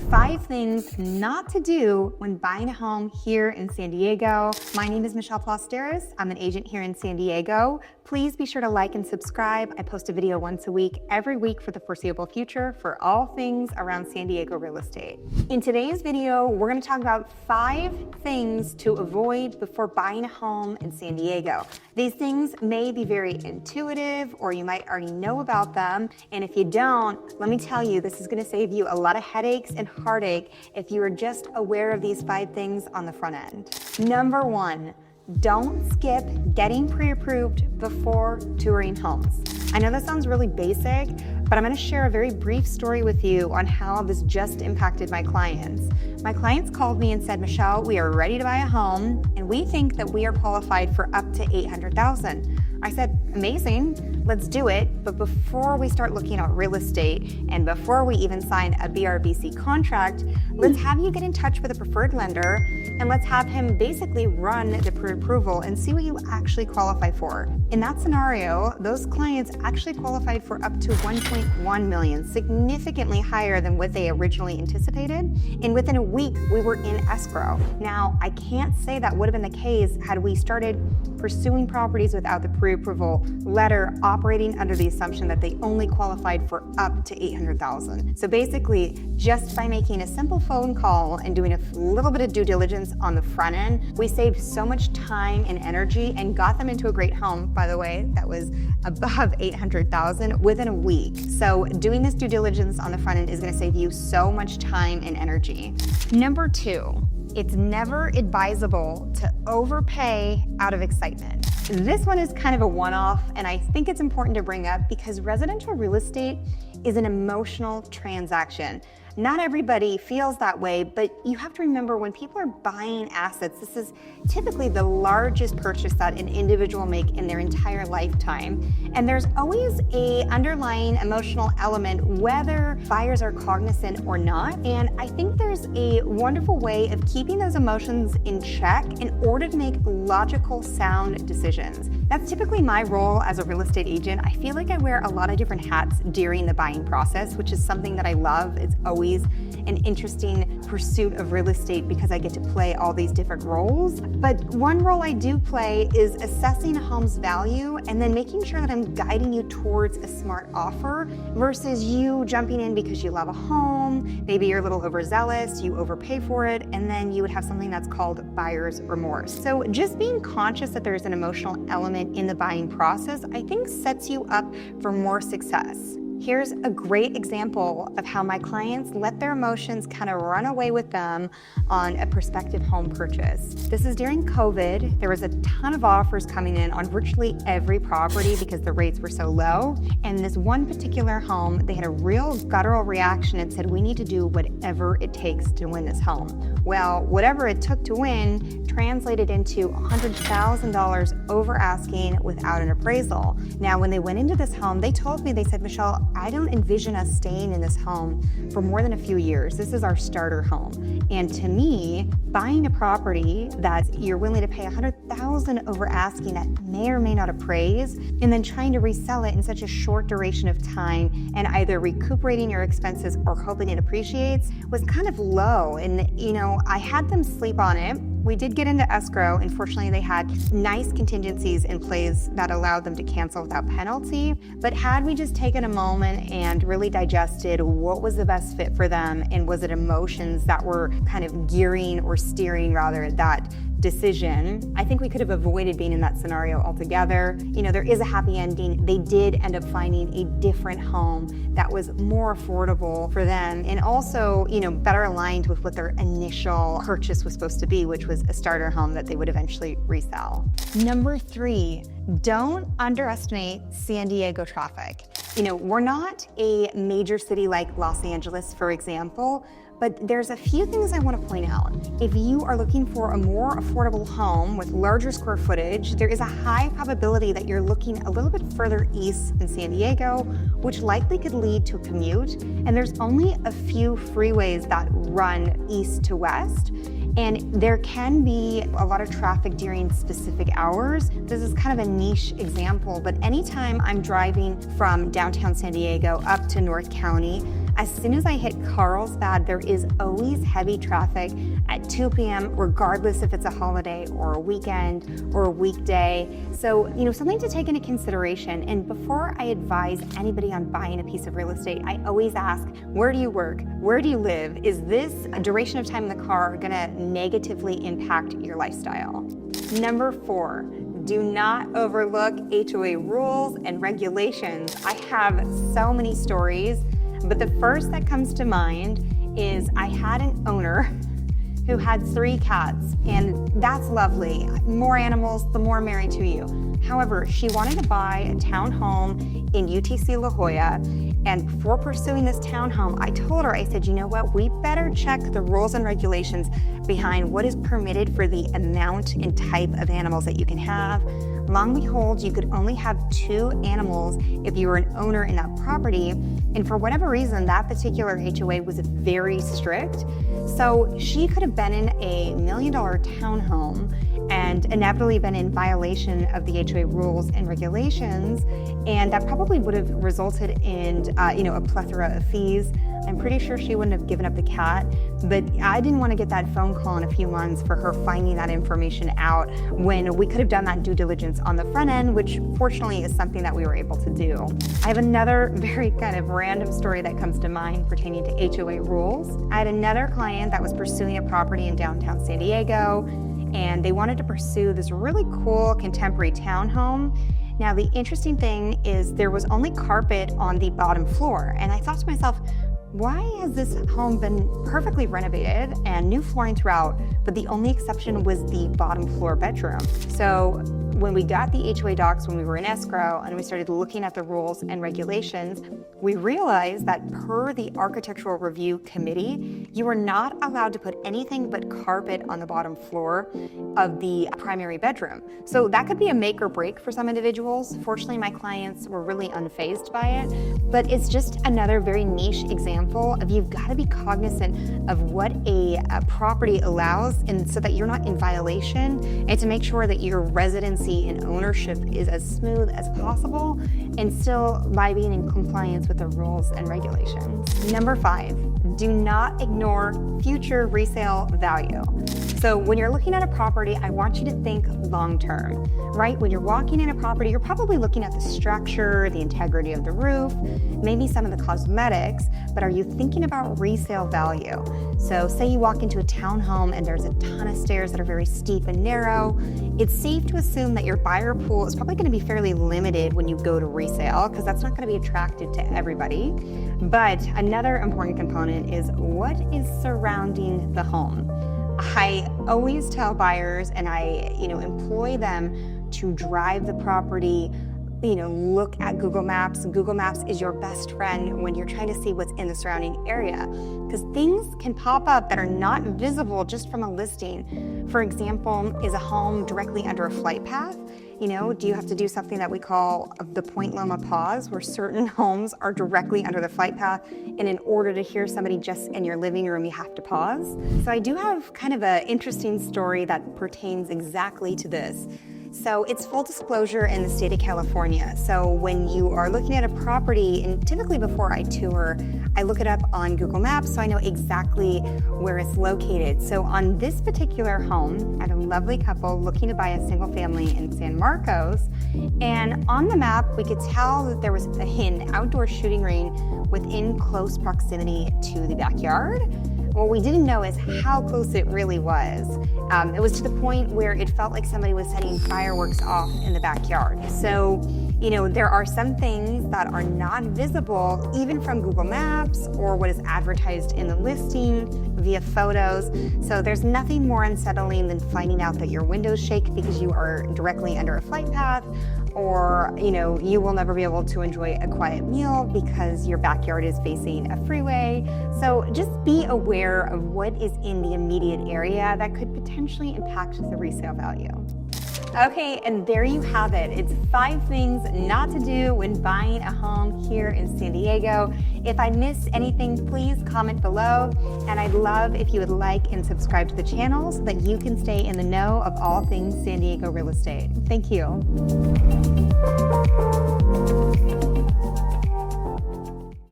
5 things not to do when buying a home here in San Diego. My name is Michelle Plasteris. I'm an agent here in San Diego. Please be sure to like and subscribe. I post a video once a week, every week for the foreseeable future for all things around San Diego real estate. In today's video, we're going to talk about 5 things to avoid before buying a home in San Diego. These things may be very intuitive, or you might already know about them. And if you don't, let me tell you, this is going to save you a lot of headaches and heartache if you are just aware of these 5 things on the front end. Number 1, don't skip getting pre-approved before touring homes. I know that sounds really basic, but I'm going to share a very brief story with you on how this just impacted my clients. My clients called me and said, Michelle, we are ready to buy a home and we think that we are qualified for up to $800,000. I said, amazing, let's do it. But before we start looking at real estate and before we even sign a BRBC contract, let's have you get in touch with a preferred lender and let's have him basically run the pre-approval and see what you actually qualify for. In that scenario, those clients actually qualified for up to $1.1 million, significantly higher than what they originally anticipated. And within a week, we were in escrow. Now, I can't say that would have been the case had we started pursuing properties without the pre-approval letter, operating under the assumption that they only qualified for up to $800,000. So basically, just by making a simple phone call and doing a little bit of due diligence on the front end, we saved so much time and energy and got them into a great home, by the way, that was above $800,000 within a week. So doing this due diligence on the front end is going to save you so much time and energy. Number 2, it's never advisable to overpay out of excitement. This one is kind of a one-off, and I think it's important to bring up because residential real estate is an emotional transaction. Not everybody feels that way, but you have to remember when people are buying assets, this is typically the largest purchase that an individual will make in their entire lifetime. And there's always an underlying emotional element, whether buyers are cognizant or not. And I think there's a wonderful way of keeping those emotions in check in order to make logical, sound decisions. That's typically my role as a real estate agent. I feel like I wear a lot of different hats during the buying process, which is something that I love. It's always an interesting pursuit of real estate because I get to play all these different roles. But one role I do play is assessing a home's value and then making sure that I'm guiding you towards a smart offer versus you jumping in because you love a home, maybe you're a little overzealous, you overpay for it, and then you would have something that's called buyer's remorse. So just being conscious that there's an emotional element in the buying process, I think sets you up for more success. Here's a great example of how my clients let their emotions kind of run away with them on a prospective home purchase. This is during COVID. There was a ton of offers coming in on virtually every property because the rates were so low. And this one particular home, they had a real guttural reaction and said, we need to do whatever it takes to win this home. Well, whatever it took to win translated into $100,000 over asking without an appraisal. Now, when they went into this home, they told me, they said, Michelle, I don't envision us staying in this home for more than a few years. This is our starter home. And to me, buying a property that you're willing to pay $100,000 over asking that may or may not appraise, and then trying to resell it in such a short duration of time and either recuperating your expenses or hoping it appreciates was kind of low. And, I had them sleep on it. We did get into escrow. Unfortunately, they had nice contingencies in place that allowed them to cancel without penalty. But had we just taken a moment and really digested what was the best fit for them, and was it emotions that were kind of gearing or steering rather that decision, I think we could have avoided being in that scenario altogether. There is a happy ending. They did end up finding a different home that was more affordable for them and also, better aligned with what their initial purchase was supposed to be, which was a starter home that they would eventually resell. Number 3, don't underestimate San Diego traffic. We're not a major city like Los Angeles, for example, but there's a few things I want to point out. If you are looking for a more affordable home with larger square footage, there is a high probability that you're looking a little bit further east in San Diego, which likely could lead to a commute. And there's only a few freeways that run east to west. And there can be a lot of traffic during specific hours. This is kind of a niche example, but anytime I'm driving from downtown San Diego up to North County, As soon as I hit Carlsbad, there is always heavy traffic at 2 p.m., regardless if it's a holiday or a weekend or a weekday. So, something to take into consideration. And before I advise anybody on buying a piece of real estate, I always ask, where do you work? Where do you live? Is this duration of time in the car gonna negatively impact your lifestyle? Number 4, do not overlook HOA rules and regulations. I have so many stories, but the first that comes to mind is I had an owner who had 3 cats, and that's lovely. More animals, the more married to you. However, she wanted to buy a townhome in UTC La Jolla, and before pursuing this townhome, I told her, I said, you know what, we better check the rules and regulations behind what is permitted for the amount and type of animals that you can have. Long and behold, you could only have 2 animals if you were an owner in that property. And for whatever reason, that particular HOA was very strict. So she could have been in a $1 million townhome and inevitably been in violation of the HOA rules and regulations. And that probably would have resulted in, a plethora of fees. I'm pretty sure she wouldn't have given up the cat, but I didn't want to get that phone call in a few months for her finding that information out when we could have done that due diligence on the front end, which fortunately is something that we were able to do. I have another very kind of random story that comes to mind pertaining to HOA rules. I had another client that was pursuing a property in downtown San Diego, and they wanted to pursue this really cool contemporary townhome. Now, the interesting thing is there was only carpet on the bottom floor, and I thought to myself, why has this home been perfectly renovated and new flooring throughout, but the only exception was the bottom floor bedroom? So when we got the HOA docs, when we were in escrow and we started looking at the rules and regulations, we realized that per the Architectural Review Committee, you are not allowed to put anything but carpet on the bottom floor of the primary bedroom. So that could be a make or break for some individuals. Fortunately, my clients were really unfazed by it, but it's just another very niche example of you've got to be cognizant of what a property allows, and so that you're not in violation, and to make sure that your residency and ownership is as smooth as possible and still by being in compliance with the rules and regulations. Number 5, do not ignore future resale value. So when you're looking at a property, I want you to think long-term, right? When you're walking in a property, you're probably looking at the structure, the integrity of the roof, maybe some of the cosmetics, but are you thinking about resale value? So say you walk into a townhome and there's a ton of stairs that are very steep and narrow. It's safe to assume that your buyer pool is probably going to be fairly limited when you go to resale, because that's not going to be attractive to everybody. But another important component is what is surrounding the home. I always tell buyers, and I, employ them to drive the property, look at Google Maps. Google Maps is your best friend when you're trying to see what's in the surrounding area, because things can pop up that are not visible just from a listing. For example, is a home directly under a flight path? Do you have to do something that we call the Point Loma pause, where certain homes are directly under the flight path, and in order to hear somebody just in your living room, you have to pause? So I do have kind of an interesting story that pertains exactly to this. So it's full disclosure in the state of California. So when you are looking at a property, and typically before I tour, I look it up on Google Maps so I know exactly where it's located. So on this particular home, I had a lovely couple looking to buy a single family in San Marcos. And on the map, we could tell that there was an outdoor shooting range within close proximity to the backyard. What we didn't know is how close it really was. It was to the point where it felt like somebody was setting fireworks off in the backyard. So, there are some things that are not visible even from Google Maps or what is advertised in the listing via photos. So there's nothing more unsettling than finding out that your windows shake because you are directly under a flight path, or you will never be able to enjoy a quiet meal because your backyard is facing a freeway. So just be aware of what is in the immediate area that could potentially impact the resale value. Okay, and there you have it. It's 5 things not to do when buying a home here in San Diego. If I missed anything, please comment below. And I'd love if you would like and subscribe to the channel so that you can stay in the know of all things San Diego real estate. Thank you.